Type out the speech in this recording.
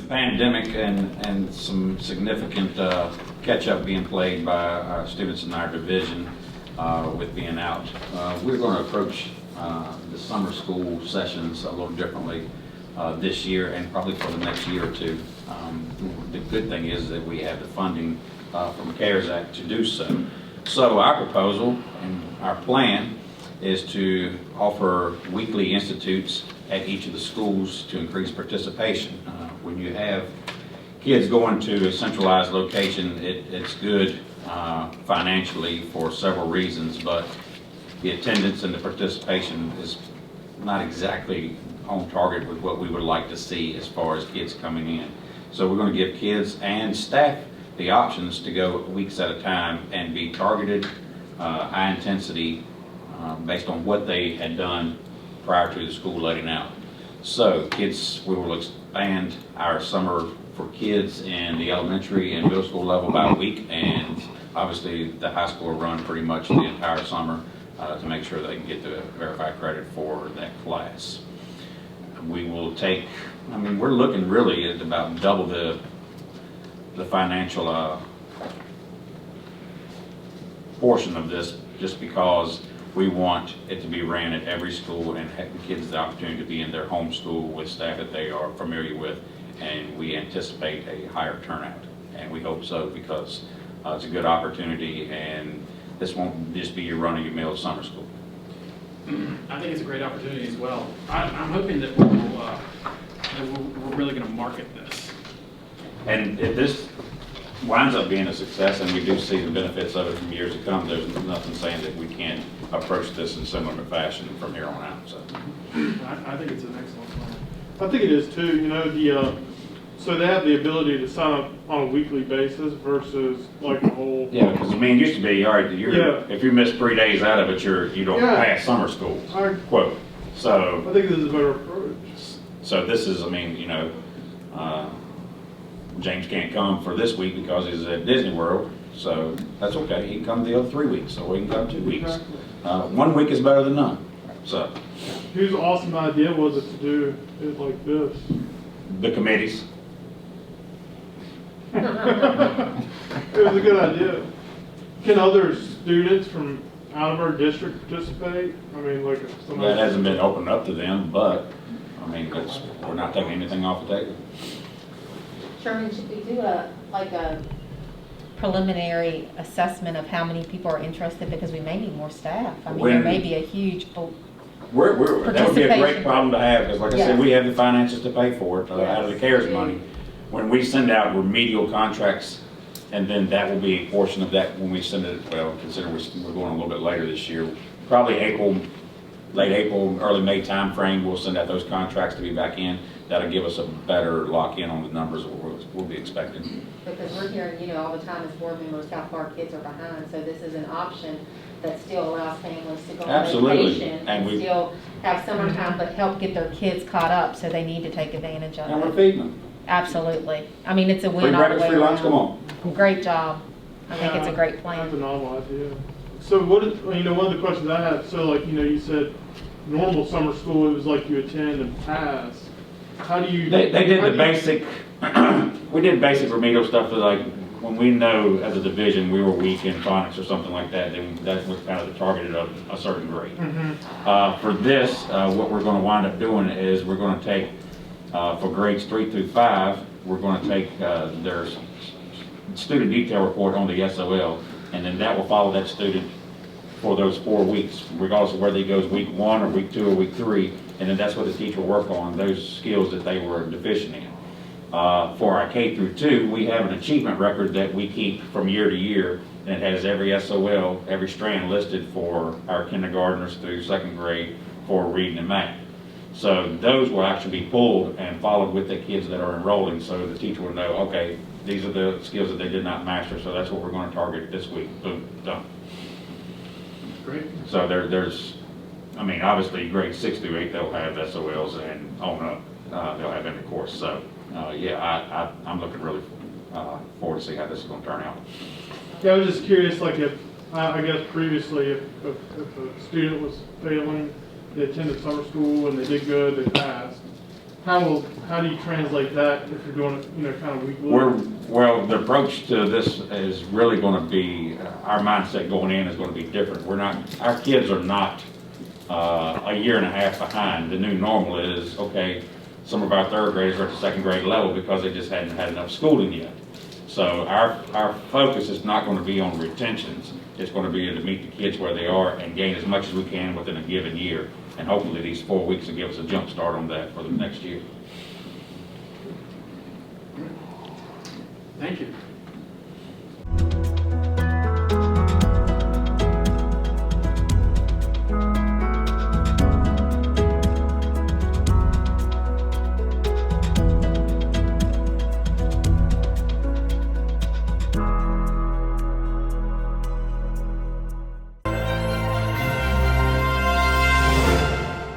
pandemic and some significant catch-up being played by our students in our division with being out, we're going to approach the summer school sessions a little differently this year and probably for the next year or two. The good thing is that we have the funding from the CARES Act to do so. So our proposal and our plan is to offer weekly institutes at each of the schools to increase participation. When you have kids going to a centralized location, it's good financially for several reasons, but the attendance and the participation is not exactly on target with what we would like to see as far as kids coming in. So we're going to give kids and staff the options to go weeks at a time and be targeted, high intensity, based on what they had done prior to the school letting out. So kids, we will expand our summer for kids in the elementary and middle school level by a week, and obviously the high school will run pretty much the entire summer to make sure they can get the verified credit for that class. We will take, I mean, we're looking really at about double the financial portion of this, just because we want it to be ran at every school and have the kids the opportunity to be in their home school with staff that they are familiar with, and we anticipate a higher turnout, and we hope so because it's a good opportunity, and this won't just be your run-of-the-mill summer school. I think it's a great opportunity as well. I'm hoping that we're really going to market this. And if this winds up being a success and we do see the benefits of it from years to come, there's nothing saying that we can't approach this in similar fashion from here on out. So I think it's an excellent plan. I think it is too. You know, so they have the ability to sign up on a weekly basis versus like a whole. yeah, because I mean, it used to be, all right, if you miss 3 days out of it, you don't pass summer school. Quote. So I think this is a better approach. So this is, I mean, you know, James can't come for this week because he's at Disney World, so that's okay. He can come the other 3 weeks, or we can come 2 weeks. Exactly. 1 week is better than none. So Whose awesome idea was it to do it like this? the committees. It was a good idea. Can other students from out of our district participate? I mean, like if somebody... That hasn't been opened up to them, but I mean, we're not taking anything off the table. Sherman, should we do a preliminary assessment of how many people are interested, because we may need more staff? I mean, there may be a huge that would be a great problem to have, because like I said, we have the finances to pay for it out of the CARES money. When we send out remedial contracts, and then that will be a portion of that when we send it, well, consider we're going a little bit later this year, probably late April, early May time frame, we'll send out those contracts to be back in. That'll give us a better lock-in on the numbers that we'll be expecting. Because we're hearing, you know, all the time as board members how far kids are behind, so this is an option that still allows families to go on vacation and still have summertime, but help get their kids caught up, so they need to take advantage of it. And we're feeding them. Absolutely. I mean, it's a win Free all the breakfast, way free lunch, come around. on. Great job. I think it's a great plan. That's a novel idea. So one of the questions I had, so like, you know, you said normal summer school, it was like you attend and pass. How do you... They did the basic, we did basic remedial stuff, like when we know as a division we were weak in phonics or something like that, then that was kind of the targeted of a certain grade. For this, what we're going to wind up doing is we're going to take, for grades 3 through 5, we're going to take their student detail report on the SOL, and then that will follow that student for those 4 weeks, regardless of whether he goes week 1 or week 2 or week 3, and then that's what the teacher will work on, those skills that they were deficient in. For our K through 2, we have an achievement record that we keep from year to year, and it has every SOL, every strand listed for our kindergartners through 2nd grade for reading and math. So those will actually be pulled and followed with the kids that are enrolling, so the teacher will know, okay, these are the skills that they did not master, so that's what we're going to target this week. Boom, done. Great. So there's, I mean, obviously grades 6 through 8, they'll have SOLs, and on up, they'll have in the course. So yeah, I'm looking really forward to see how this is going to turn out. Yeah, I was just curious, like if, I guess previously, if a student was failing, they attended summer school and they did good, they passed, how do you translate that if you're doing it, you know, kind of weekly? Well, the approach to this is really going to be, our mindset going in is going to be different. Our kids are not a year and a half behind. The new normal is, okay, some of our third graders are at the second grade level because they just hadn't had enough schooling yet. So our focus is not going to be on retentions. It's going to be to meet the kids where they are and gain as much as we can within a given year. And hopefully these 4 weeks will give us a jump start on that for the next year. Thank you.